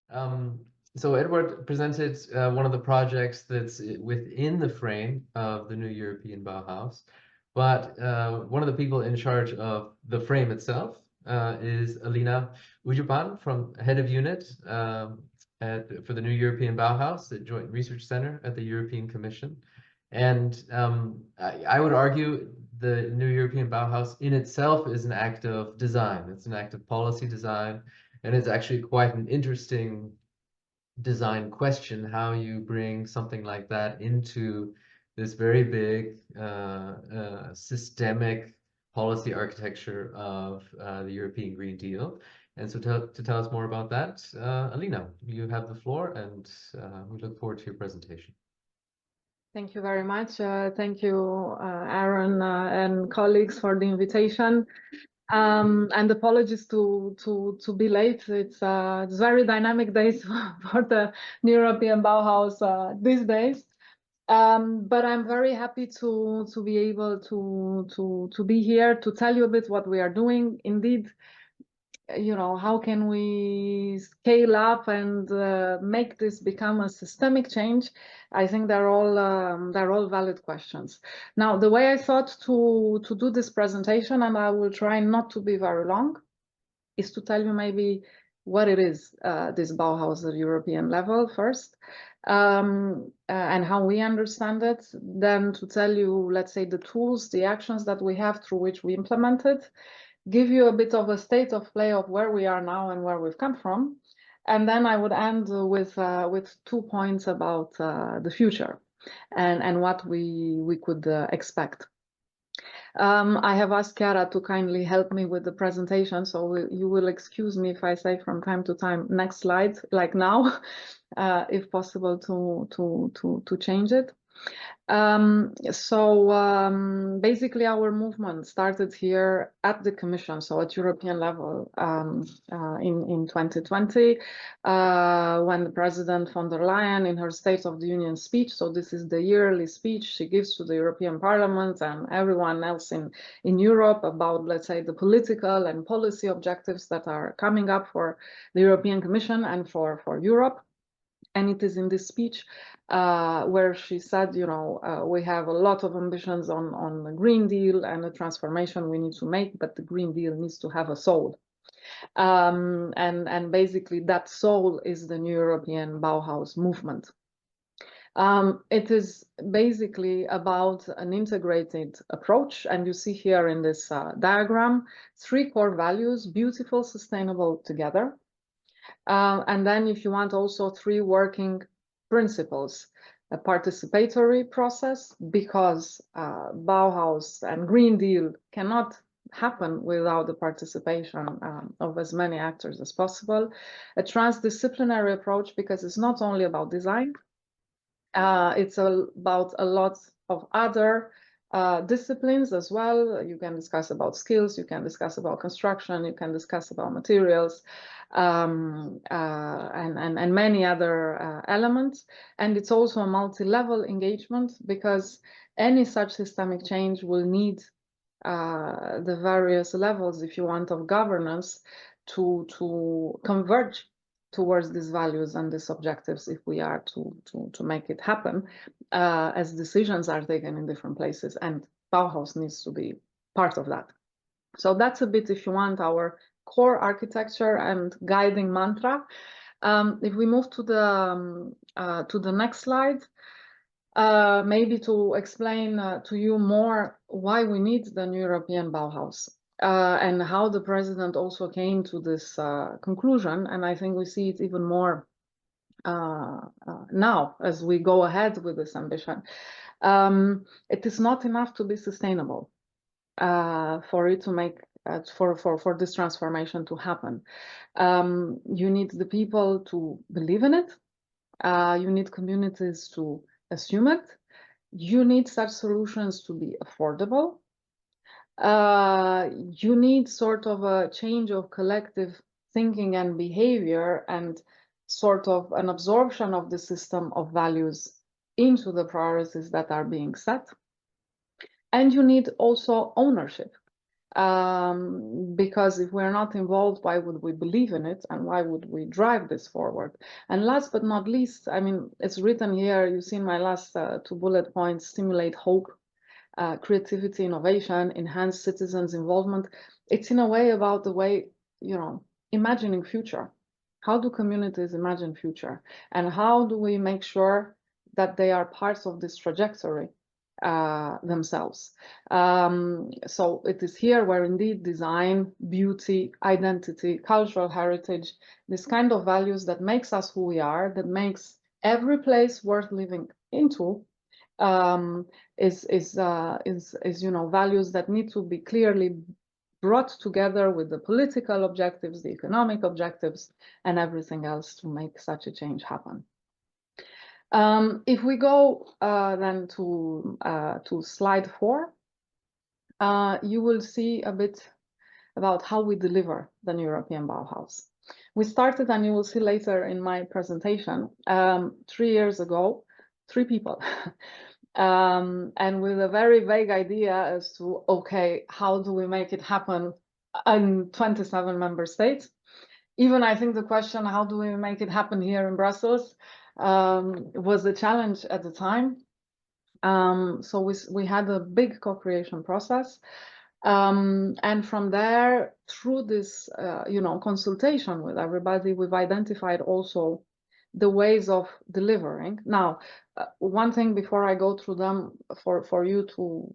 Um, so Edward presented one of the projects that's within the frame of the new European Bauhaus, but one of the people in charge of the frame itself is Alina Ujupan, from head of unit for the new European Bauhaus, the Joint Research Center at the European Commission. And I would argue the new European Bauhaus in itself is an act of design. It's an act of policy design. And it's actually quite an interesting design question, how you bring something like that into this very big systemic policy architecture of the European Green Deal. And so to tell us more about that, Alina, you have the floor, and we look forward to your presentation. Thank you very much. Thank you, Aaron and colleagues, for the invitation. And apologies to be late. It's very dynamic days for the European Bauhaus these days. But I'm very happy to be able to be here to tell you a bit what we are doing. Indeed, how can we scale up and make this become a systemic change? I think they're all valid questions. Now, the way I thought to do this presentation, and I will try not to be very long, is to tell you maybe what it is, this Bauhaus at European level first, and how we understand it. Then to tell you, let's say, the tools, the actions that we have through which we implement it, give you a bit of a state of play of where we are now and where we've come from. And then I would end with 2 points about the future and what we could expect. I have asked Chiara to kindly help me with the presentation, so you will excuse me if I say from time to time, next slide, like now, if possible to change it. Basically our movement started here at the Commission, so at European level, in 2020, when President von der Leyen, in her State of the Union speech, so this is the yearly speech she gives to the European Parliament and everyone else in Europe about, let's say, the political and policy objectives that are coming up for the European Commission and for Europe. And it is in this speech where she said, we have a lot of ambitions on the Green Deal and the transformation we need to make, but the Green Deal needs to have a soul. And basically that soul is the new European Bauhaus movement. It is basically about an integrated approach. And you see here in this diagram, 3 core values: beautiful, sustainable, together. And then if you want, also 3 working principles: a participatory process, because Bauhaus and Green Deal cannot happen without the participation of as many actors as possible; a transdisciplinary approach, because it's not only about design, it's about a lot of other disciplines as well. You can discuss about skills, you can discuss about construction, you can discuss about materials, and many other elements. And it's also a multi-level engagement, because any such systemic change will need the various levels, if you want, of governance to converge towards these values and these objectives, if we are to make it happen, as decisions are taken in different places, and Bauhaus needs to be part of that. So that's a bit, if you want, our core architecture and guiding mantra. If we move to the next slide, maybe to explain to you more why we need the new European Bauhaus. And how the president also came to this conclusion. And I think we see it even more now as we go ahead with this ambition. It is not enough to be sustainable for it to make for this transformation to happen. You need the people to believe in it. You need communities to assume it. You need such solutions to be affordable. You need sort of a change of collective thinking and behavior, and sort of an absorption of the system of values into the priorities that are being set. And you need also ownership. Because if we're not involved, why would we believe in it, and why would we drive this forward? And last but not least, I mean, it's written here, you've seen my last 2 bullet points: stimulate hope, creativity, innovation, enhance citizens' involvement. It's in a way about the way, imagining future. How do communities imagine future? And how do we make sure that they are parts of this trajectory themselves? So it is here where indeed design, beauty, identity, cultural heritage, this kind of values that makes us who we are, that makes every place worth living into, is values that need to be clearly brought together with the political objectives, the economic objectives, and everything else to make such a change happen. If we go then to slide 4, you will see a bit about how we deliver the European Bauhaus. We started, and you will see later in my presentation, 3 years ago, 3 people. And with a very vague idea as to, okay, how do we make it happen in 27 member states? Even I think the question, how do we make it happen here in Brussels, was a challenge at the time. So we had a big co-creation process. And from there, through this, consultation with everybody, we've identified also the ways of delivering. Now, one thing before I go through them, for you to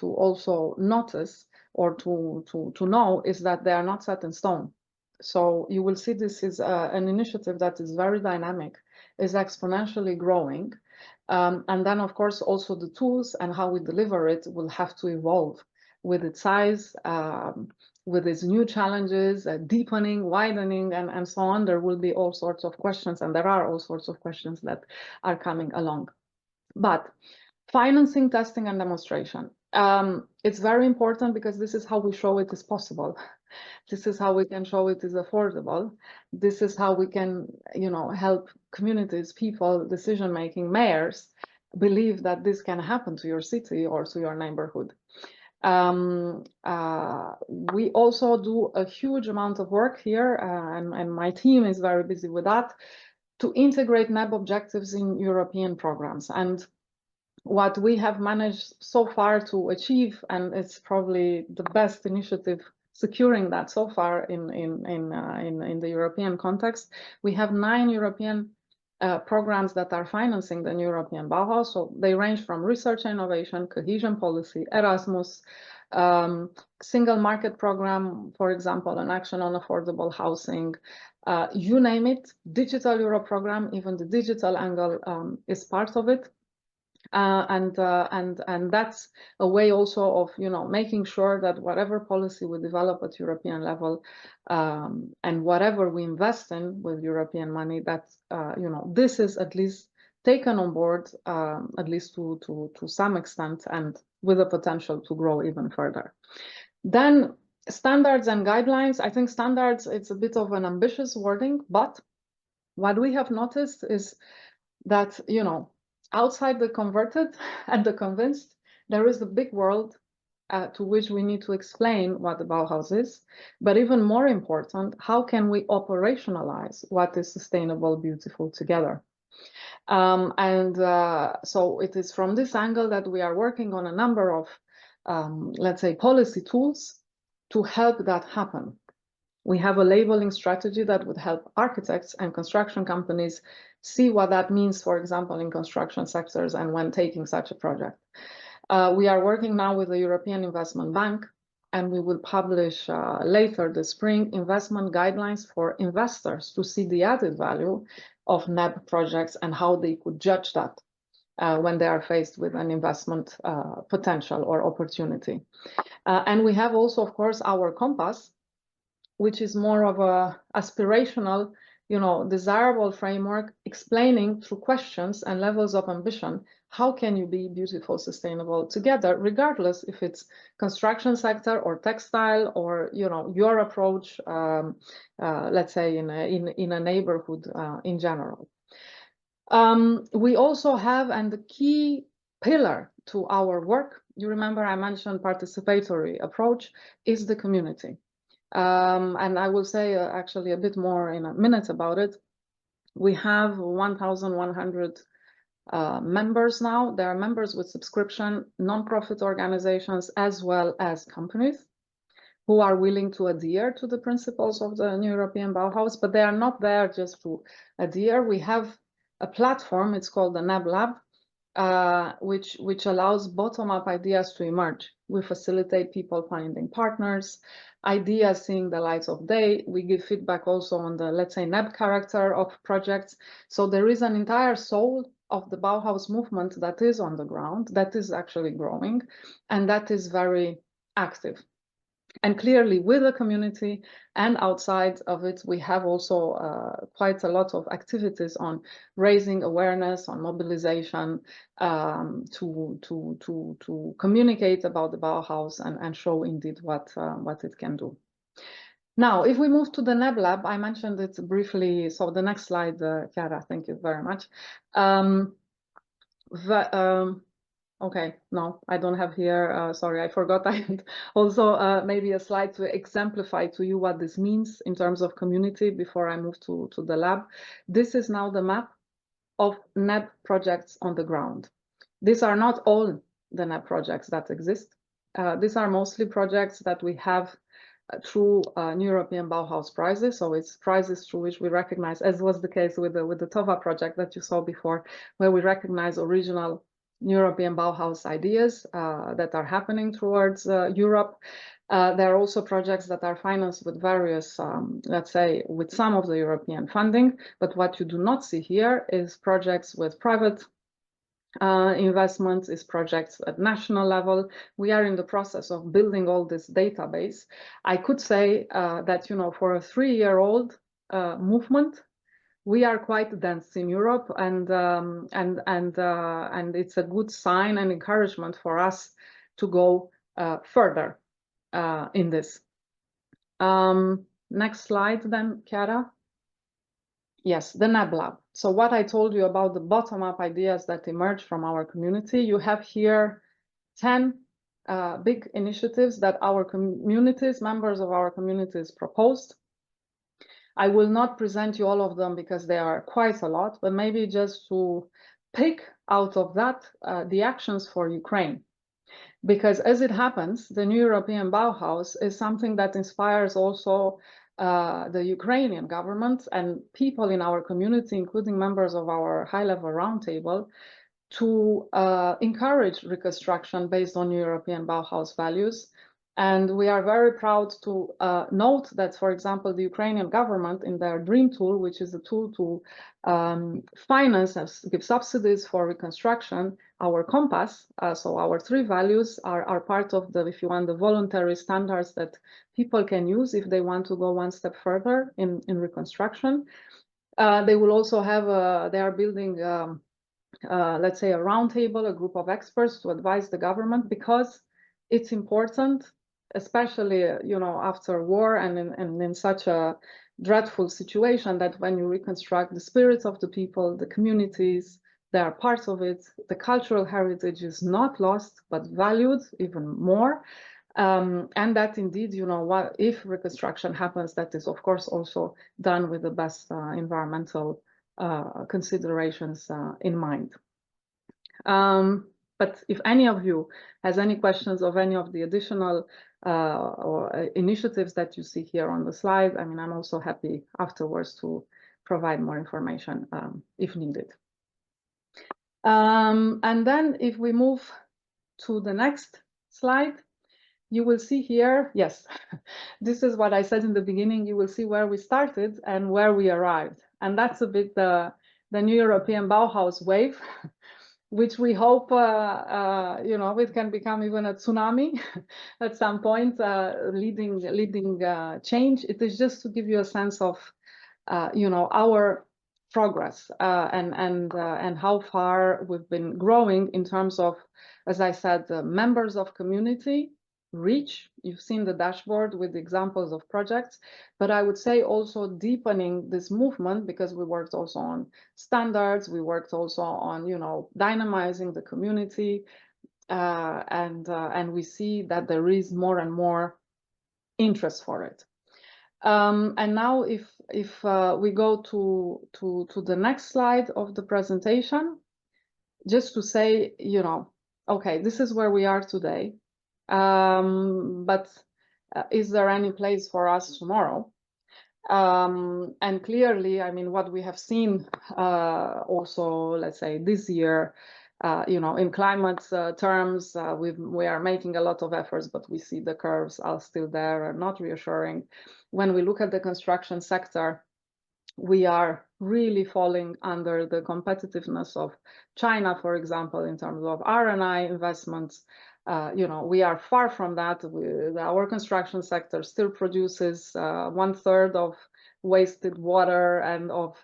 also notice or to know, is that they are not set in stone. So you will see this is an initiative that is very dynamic, is exponentially growing. And then, of course, also the tools and how we deliver it will have to evolve with its size, with its new challenges, deepening, widening, and so on. There will be all sorts of questions, and there are all sorts of questions that are coming along. But financing, testing, and demonstration. It's very important because this is how we show it is possible. This is how we can show it is affordable. This is how we can, help communities, people, decision-making, mayors believe that this can happen to your city or to your neighborhood. We also do a huge amount of work here, and my team is very busy with that, to integrate NEB objectives in European programs. And what we have managed so far to achieve, and it's probably the best initiative securing that so far in the European context, we have 9 European programs that are financing the European Bauhaus. So they range from research and innovation, cohesion policy, Erasmus, single market program, for example, an action on affordable housing, you name it, digital Euro program, even the digital angle is part of it. And that's a way also of making sure that whatever policy we develop at European level, and whatever we invest in with European money, that this is at least taken on board, at least to some extent, and with the potential to grow even further. Then standards and guidelines. I think standards, it's a bit of an ambitious wording, but what we have noticed is that outside the converted and the convinced, there is a big world to which we need to explain what the Bauhaus is. But even more important, how can we operationalize what is sustainable, beautiful together? So it is from this angle that we are working on a number of, let's say, policy tools to help that happen. We have a labeling strategy that would help architects and construction companies see what that means, for example, in construction sectors and when taking such a project. We are working now with the European Investment Bank, and we will publish later this spring investment guidelines for investors to see the added value of NEB projects and how they could judge that when they are faced with an investment potential or opportunity. And we have also, of course, our compass, which is more of a aspirational, desirable framework, explaining through questions and levels of ambition, how can you be beautiful, sustainable together, regardless if it's construction sector or textile or, your approach, let's say in a neighborhood in general. We also have, and the key pillar to our work, you remember I mentioned participatory approach, is the community. And I will say actually a bit more in a minute about it. We have 1,100 members now. There are members with subscription, non-profit organizations, as well as companies who are willing to adhere to the principles of the New European Bauhaus, but they are not there just to adhere. We have a platform, it's called the NAB Lab, which allows bottom-up ideas to emerge. We facilitate people finding partners, ideas seeing the light of day. We give feedback also on the, let's say, NAB character of projects. So there is an entire soul of the Bauhaus movement that is on the ground, that is actually growing, and that is very active. And clearly with the community and outside of it, we have also quite a lot of activities on raising awareness, on mobilization, to communicate about the Bauhaus and show indeed what it can do. Now, if we move to the NAB Lab, I mentioned it briefly. So the next slide, Chiara, thank you very much. Okay, no, I don't have here. Sorry, I forgot. I had also maybe a slide to exemplify to you what this means in terms of community before I move to the lab. This is now the map of NAB projects on the ground. These are not all the NAB projects that exist. These are mostly projects that we have through New European Bauhaus prizes. So it's prizes through which we recognize, as was the case with the TOVA project that you saw before, where we recognize original European Bauhaus ideas that are happening towards Europe. There are also projects that are financed with various, let's say, with some of the European funding. But what you do not see here is projects with private investments, is projects at national level. We are in the process of building all this database. I could say that, you know, for a 3-year-old movement, we are quite dense in Europe, and it's a good sign and encouragement for us to go further in this. Next slide then, Chiara. Yes, the NAB Lab. So what I told you about the bottom-up ideas that emerge from our community, you have here 10 big initiatives that our communities, members of our communities proposed. I will not present you all of them because they are quite a lot, but maybe just to pick out of that the actions for Ukraine. Because as it happens, the New European Bauhaus is something that inspires also the Ukrainian government and people in our community, including members of our high-level roundtable, to encourage reconstruction based on European Bauhaus values. And we are very proud to note that, for example, the Ukrainian government in their DREAM tool, which is a tool to finance and give subsidies for reconstruction, our compass, so our 3 values are part of the, if you want, the voluntary standards that people can use if they want to go one step further in reconstruction. They will also have, they are building, let's say, a roundtable, a group of experts to advise the government, because it's important, especially, you know, after war and in such a dreadful situation, that when you reconstruct, the spirits of the people, the communities, they are part of it. The cultural heritage is not lost, but valued even more. And that indeed, you know, what if reconstruction happens, that is, of course, also done with the best environmental considerations in mind. But if any of you has any questions of any of the additional or initiatives that you see here on the slide, I mean, I'm also happy afterwards to provide more information if needed. And then if we move to the next slide, you will see here, yes, this is what I said in the beginning, you will see where we started and where we arrived. And that's a bit the New European Bauhaus wave, which we hope, you know, it can become even a tsunami at some point, leading change. It is just to give you a sense of, you know, our progress and how far we've been growing in terms of, as I said, the members of community reach. You've seen the dashboard with examples of projects, but I would say also deepening this movement, because we worked also on standards, we worked also on, you know, dynamizing the community, and we see that there is more and more interest for it. And now if we go to the next slide of the presentation, just to say, you know, okay, this is where we are today, but is there any place for us tomorrow? And clearly, I mean, what we have seen also, let's say this year, you know, in climate terms, we are making a lot of efforts, but we see the curves are still there and not reassuring. When we look at the construction sector, we are really falling under the competitiveness of China, for example, in terms of R&I investments. You know, we are far from that. Our construction sector still produces 1/3 of wasted water and of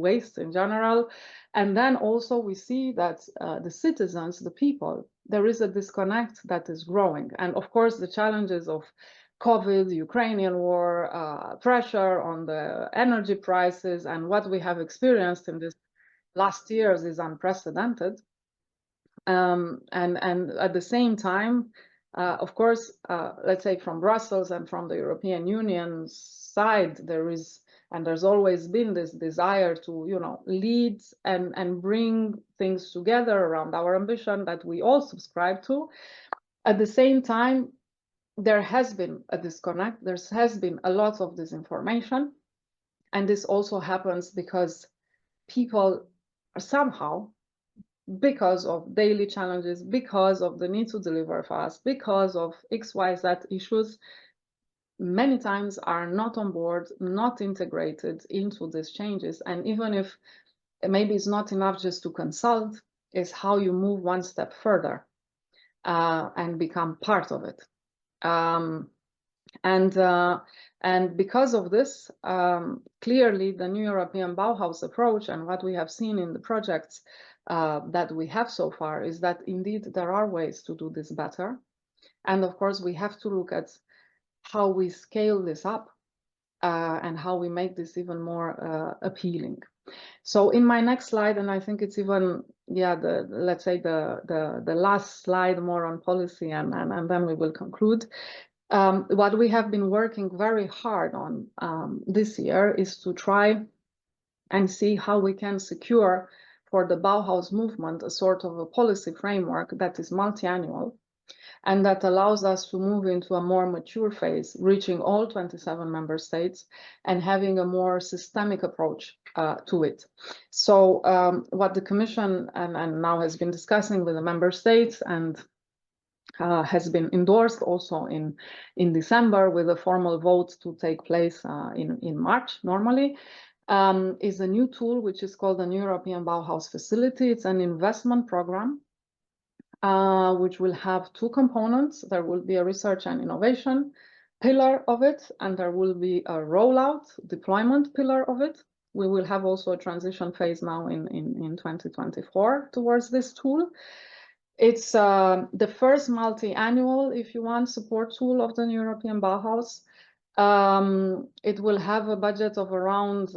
waste in general. And then also we see that the citizens, the people, there is a disconnect that is growing. And of course, the challenges of COVID, Ukrainian war, pressure on the energy prices, and what we have experienced in this last years is unprecedented. And at the same time, of course, let's say from Brussels and from the European Union side, there's always been this desire to, you know, lead and bring things together around our ambition that we all subscribe to. At the same time, there has been a disconnect. There has been a lot of disinformation. And this also happens because people are somehow, because of daily challenges, because of the need to deliver fast, because of XYZ issues, many times are not on board, not integrated into these changes. And even if maybe it's not enough just to consult, is how you move one step further and become part of it. And because of this, clearly the new European Bauhaus approach and what we have seen in the projects that we have so far is that indeed there are ways to do this better. And of course, we have to look at how we scale this up and how we make this even more appealing. So in my next slide, and I think it's even, yeah, let's say the last slide more on policy, and then we will conclude. What we have been working very hard on this year is to try and see how we can secure for the Bauhaus movement a sort of a policy framework that is multi-annual and that allows us to move into a more mature phase, reaching all 27 member states and having a more systemic approach to it. So what the Commission and now has been discussing with the member states and has been endorsed also in December with a formal vote to take place in March normally, is a new tool which is called the New European Bauhaus Facility. It's an investment program which will have two components. There will be a research and innovation pillar of it, and there will be a rollout deployment pillar of it. We will have also a transition phase now in 2024 towards this tool. It's the first multi-annual, if you want, support tool of the European Bauhaus. It will have a budget of around,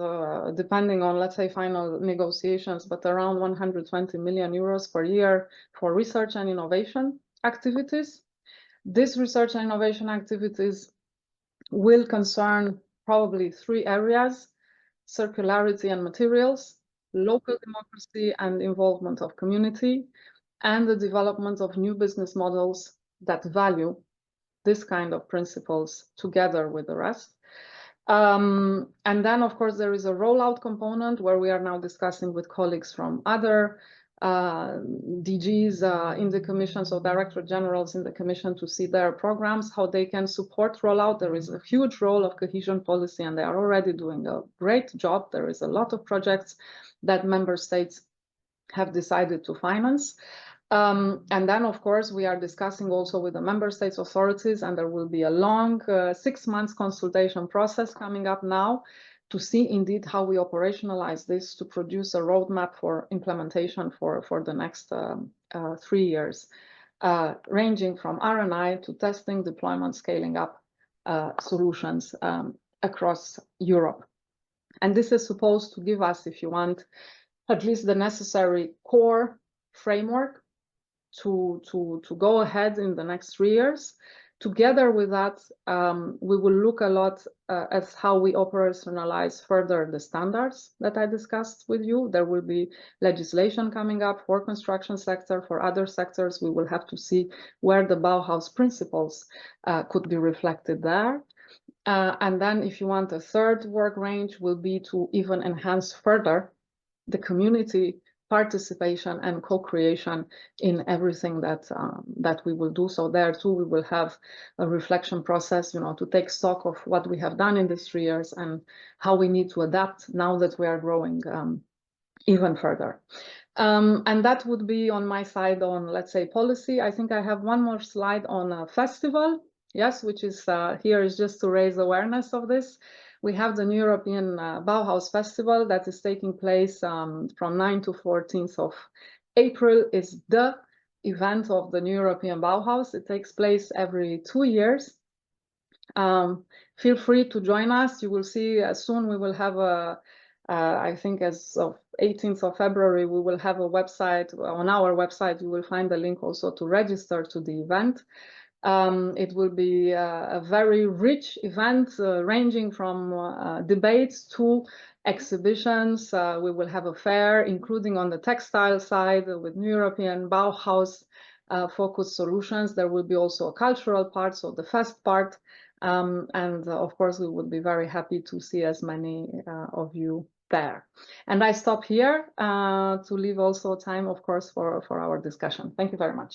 depending on, let's say, final negotiations, but around 120 million euros per year for research and innovation activities. This research and innovation activities will concern probably three areas: circularity and materials, local democracy and involvement of community, and the development of new business models that value this kind of principles together with the rest. And then, of course, there is a rollout component where we are now discussing with colleagues from other DGs in the Commission, so Director Generals in the Commission, to see their programs, how they can support rollout. There is a huge role of cohesion policy, and they are already doing a great job. There is a lot of projects that member states have decided to finance. And then, of course, we are discussing also with the member states authorities, and there will be a long 6 months consultation process coming up now to see indeed how we operationalize this to produce a roadmap for implementation for the next 3 years, ranging from R&I to testing, deployment, scaling up solutions across Europe. And this is supposed to give us, if you want, at least the necessary core framework to go ahead in the next 3 years. Together with that, we will look a lot at how we operationalize further the standards that I discussed with you. There will be legislation coming up for construction sector. For other sectors, we will have to see where the Bauhaus principles could be reflected there. And then if you want, a third work range will be to even enhance further the community participation and co-creation in everything that we will do. So there too, we will have a reflection process, to take stock of what we have done in these 3 years and how we need to adapt now that we are growing even further. And that would be on my side on, let's say, policy. I think I have one more slide on a festival. Yes, which is here is just to raise awareness of this. We have the New European Bauhaus Festival that is taking place from 9 to 14th of April. It's the event of the New European Bauhaus. It takes place every 2 years. Feel free to join us. You will see soon we will have I think as of 18th of February, we will have a website. On our website, you will find the link also to register to the event. It will be a very rich event ranging from debates to exhibitions. We will have a fair, including on the textile side with New European Bauhaus focused solutions. There will be also a cultural part, so the fest part. And of course, we would be very happy to see as many of you there. And I stop here to leave also time, of course, for our discussion. Thank you very much.